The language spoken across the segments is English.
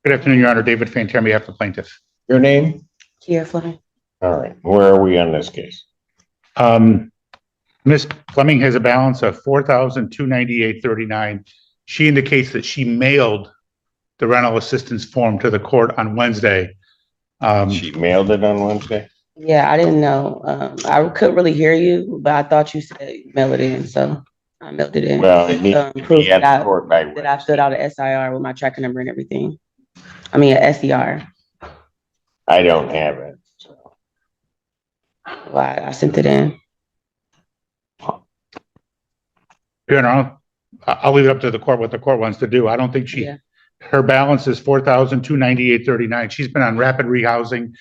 Good afternoon, Your Honor. David Fantier on behalf of the plaintiff. Your name? Kia Fleming. All right. Where are we on this case? Ms. Fleming has a balance of $4,298.39. She indicates that she mailed the rental assistance form to the court on Wednesday. She mailed it on Wednesday? Yeah, I didn't know. I couldn't really hear you, but I thought you said mail it in, so I mailed it in. Well, it needs to Proof be at that the court by that I filled out an SIR with my tracker number and everything. I mean, an SER. I don't have it. Well, I sent it in. Your Honor, I'll leave it up to the court what the court wants to do. I don't think her balance is $4,298.39. She's been on rapid rehousing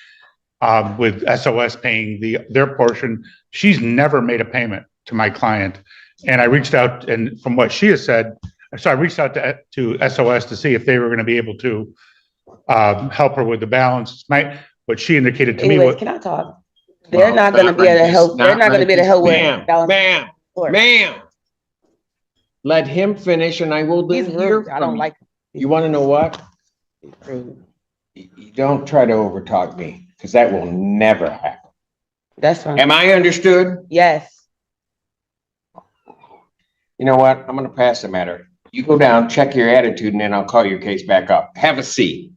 with SOS paying their portion. She's never made a payment to my client. And I reached out, and from what she has said, so I reached out to SOS to see if they were going to be able to help her with the balance. What she indicated to Anyways, me. Can I talk? They're not going to be able to help. They're not going to be able to help with balance. Ma'am. Let him finish, and I will He's hear rude. from I don't you. like. You want to know what? You don't try to overtalk me, because that will never happen. That's fine. Am I understood? Yes. You know what? I'm going to pass the matter. You go down, check your attitude, and then I'll call your case back up. Have a seat.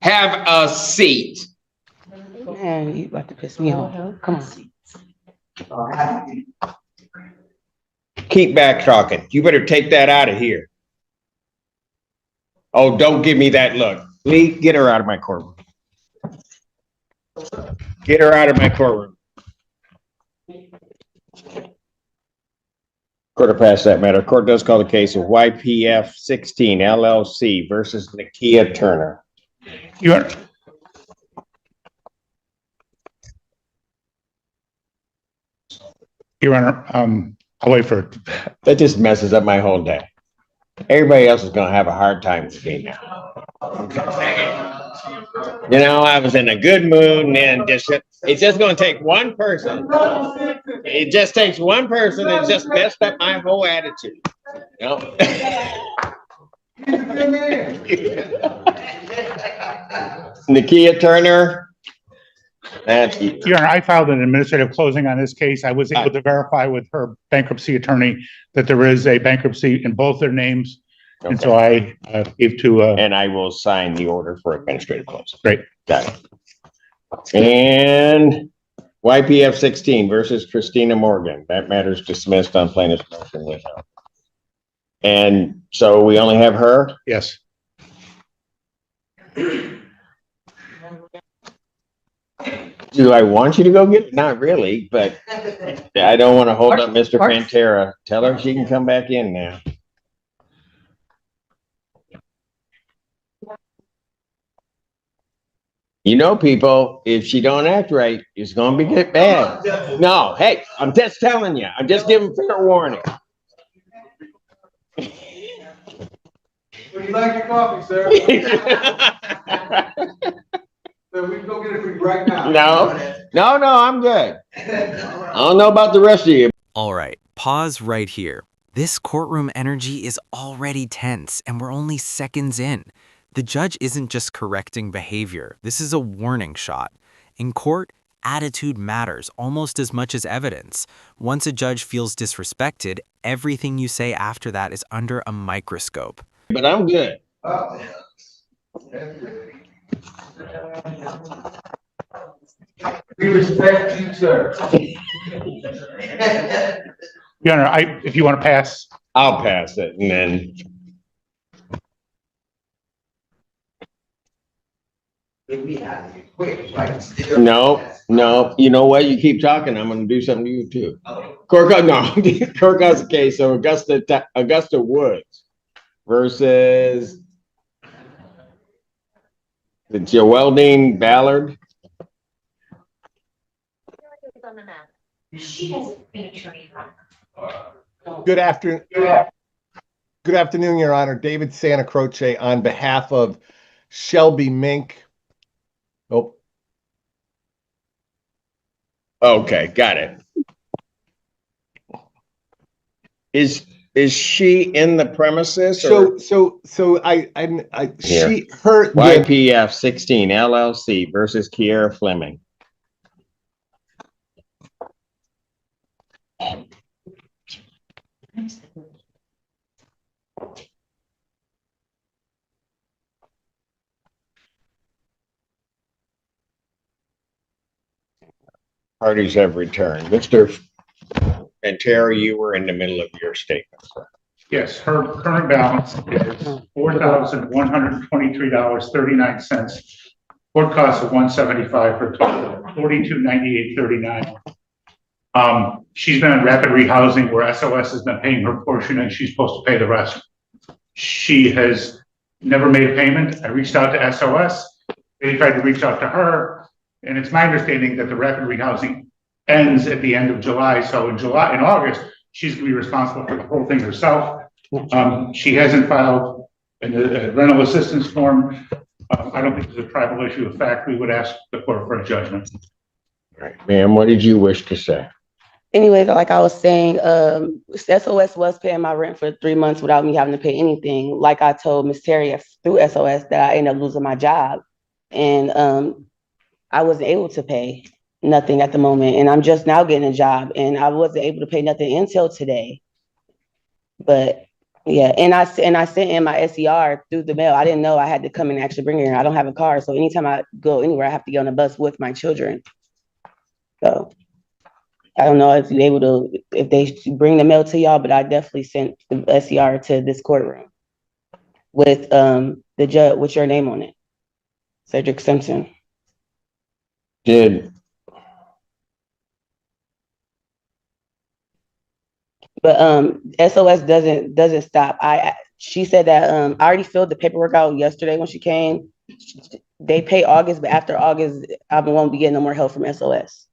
Have a seat. Man, you about to piss me off. Come on. Keep back talking. You better take that out of here. Oh, don't give me that look. Lee, get her out of my courtroom. Get her out of my courtroom. Court will pass that matter. Court does call the case of YPF 16 LLC versus Nakia Turner. Your Honor, I'll wait for it. That just messes up my whole day. Everybody else is going to have a hard time with me now. You know, I was in a good mood, and then it's just going to take one person. It just takes one person that just messed up my whole attitude. You know? Nakia Turner. Your Honor, I filed an administrative closing on this case. I was able to verify with her bankruptcy attorney that there is a bankruptcy in both their names. Okay. And so I gave to... and I will sign the order for administrative closing. Great. Got it. And YPF 16 versus Christina Morgan. That matter is dismissed on plaintiff's motion without. And so we only have her? Yes. Do I want you to go get it? Not really, but I don't want to hold up Mr. Pantera. Tell her she can come back in now. You know, people, if she don't act right, it's going to get bad. No, hey, I'm just telling you. I'm just giving fair warning. Would you like your coffee, sir? So we can go get it for you right now. No, I'm good. I don't know about the rest of you. All right, pause right here. This courtroom energy is already tense, and we're only seconds in. The judge isn't just correcting behavior. This is a warning shot. In court, attitude matters almost as much as evidence. Once a judge feels disrespected, everything you say after that is under a microscope. But I'm good. We respect you, sir. Your Honor, if you want to pass. I'll pass it, and then. No. You know what? You keep talking, I'm going to do something to you too. Court calls the case of Augusta Woods versus the Geraldine Ballard. Good afternoon. Good afternoon, Your Honor. David Santa Croce on behalf of Shelby Mink. Oh. Okay, got it. is she in the premises So, or she, Here. her, the, YPF 16 LLC versus Kiera Fleming? Parties have returned. Mr. and Terry, you were in the middle of your statement, sir. Yes, her current balance is $4,123.39. Court costs of $175 for a total of $42.98.39. She's been in rapid rehousing where SOS has been paying her portion and she's supposed to pay the rest. She has never made a payment. I reached out to SOS. They tried to reach out to her. And it's my understanding that the rapid rehousing ends at the end of July. So in August, she's gonna be responsible for the whole thing herself. She hasn't filed a rental assistance form. I don't think it's a tribal issue of fact. We would ask the court for a judgment. All right, ma'am, what did you wish to say? Anyway, like I was saying, SOS was paying my rent for 3 months without me having to pay anything. Like I told Miss Terry through SOS that I ended up losing my job. And I wasn't able to pay nothing at the moment. And I'm just now getting a job and I wasn't able to pay nothing until today. But yeah, and I sent in my SER through the mail. I didn't know I had to come and actually bring it here. I don't have a car. So anytime I go anywhere, I have to get on a bus with my children. So I don't know if you're able to, if they bring the mail to y'all, but I definitely sent the SER to this courtroom with the judge with your name on it, Judge Simpson. Did But SOS doesn't stop. She said that I already filled the paperwork out yesterday when she came. They pay August, but after August, I won't be getting no more help from SOS.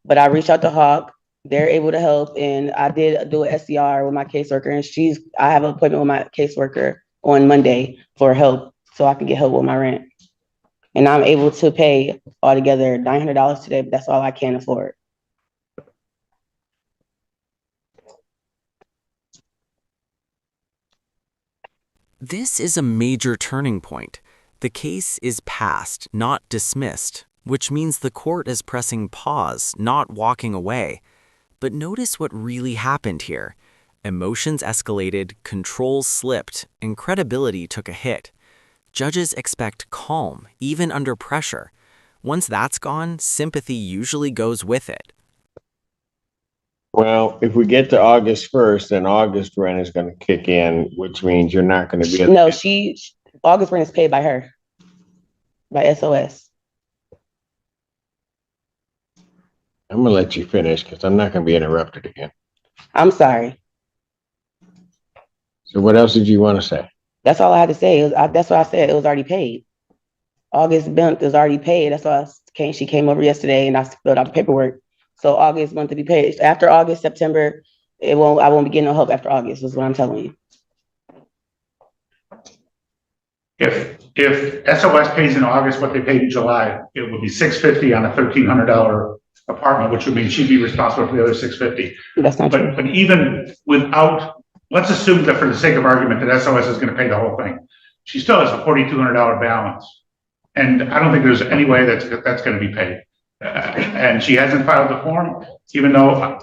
But I reached out to Hawk. They're able to help, and I did do an SCR with my caseworker, and I have an appointment with my caseworker on Monday for help, so I can get help with my rent. And I'm able to pay altogether $900 today, but that's all I can afford. This is a major turning point. The case is passed, not dismissed, which means the court is pressing pause, not walking away. But notice what really happened here. Emotions escalated, control slipped, and credibility took a hit. Judges expect calm, even under pressure. Once that's gone, sympathy usually goes with it. Well, if we get to August 1st, then August rent is going to kick in, which means you're not going to be. No, August rent is paid by her, by SOS. I'm going to let you finish because I'm not going to be interrupted again. I'm sorry. So what else did you want to say? That's all I had to say. That's what I said. It was already paid. August month is already paid. That's why she came over yesterday and I filled out the paperwork. So August month to be paid. After August, September, I won't be getting no help after August, is what I'm telling you. If SOS pays in August what they paid in July, it would be $650 on a $1,300 apartment, which would mean she'd be responsible for the other $650. That's not true. But even without, let's assume that for the sake of argument that SOS is going to pay the whole thing. She still has a $4,200 balance. And I don't think there's any way that's going to be paid. And she hasn't filed the form, even though,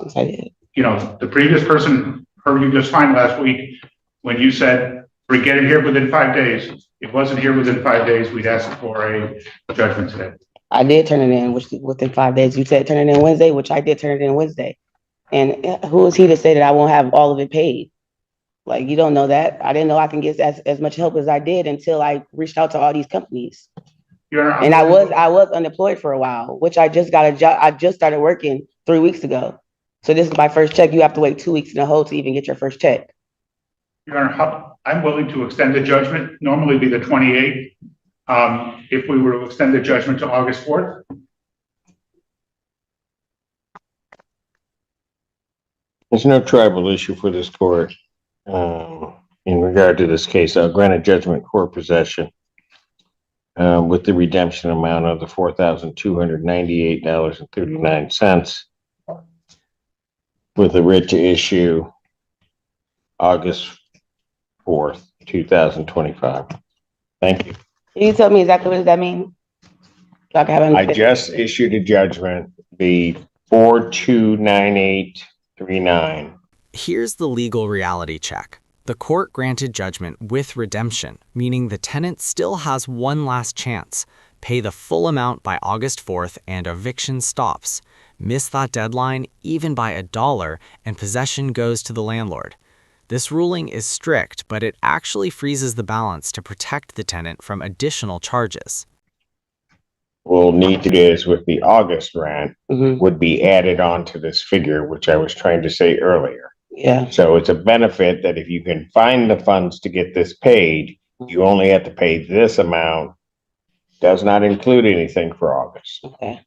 you know, the previous person heard you just fine last week when you said, we get it here within 5 days. It wasn't here within 5 days. We'd ask for a judgment today. I did turn it in within 5 days. You said turn it in Wednesday, which I did turn it in Wednesday. And who is he to say that I won't have all of it paid? Like, you don't know that. I didn't know I can get as much help as I did until I reached out to all these companies. And I was unemployed for a while, which I just got a job. I just started working 3 weeks ago. So this is my first check. You have to wait 2 weeks in a hole to even get your first check. Your Honor, I'm willing to extend the judgment, normally be the 28th. If we were to extend the judgment to August 4th. There's no tribal issue for this court in regard to this case. I'll grant a judgment court possession with the redemption amount of the $4,298.39 with a writ to issue August 4th, 2025. Thank you. Can you tell me exactly what does that mean? So I can have an I understanding. just issued a judgment, the 429839. Here's the legal reality check. The court granted judgment with redemption, meaning the tenant still has one last chance. Pay the full amount by August 4th and eviction stops. Miss that deadline even by $1 and possession goes to the landlord. This ruling is strict, but it actually freezes the balance to protect the tenant from additional charges. We'll need to do is with the August rent Mhm. would be added on to this figure, which I was trying to say earlier. Yeah, So it's a benefit that if you can find the funds to get this paid, you only have to pay this amount. Does not include anything for August. okay.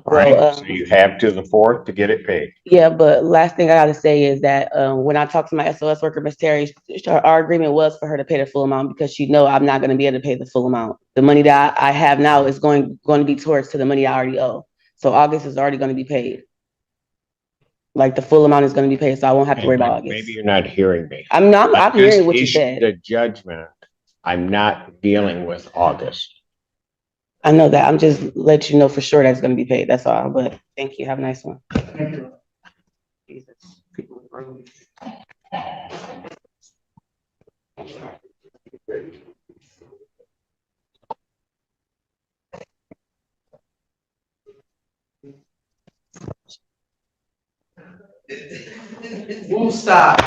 Right? Well, So you have to the 4th to get it paid. yeah, but last thing I gotta say is that when I talked to my SOS worker, Miss Terry, our agreement was for her to pay the full amount because she know I'm not gonna be able to pay the full amount. The money that I have now is going to be towards to the money I already owe. So August is already gonna be paid. Like the full amount is gonna be paid, so I won't have to worry about August. Maybe you're not hearing me. I'm I hearing just what you issued said. the judgment. I'm not dealing with August. I know that. I'm just let you know for sure that's gonna be paid. That's all. But thank you. Have a nice one. Jesus. People in the room. Won't stop.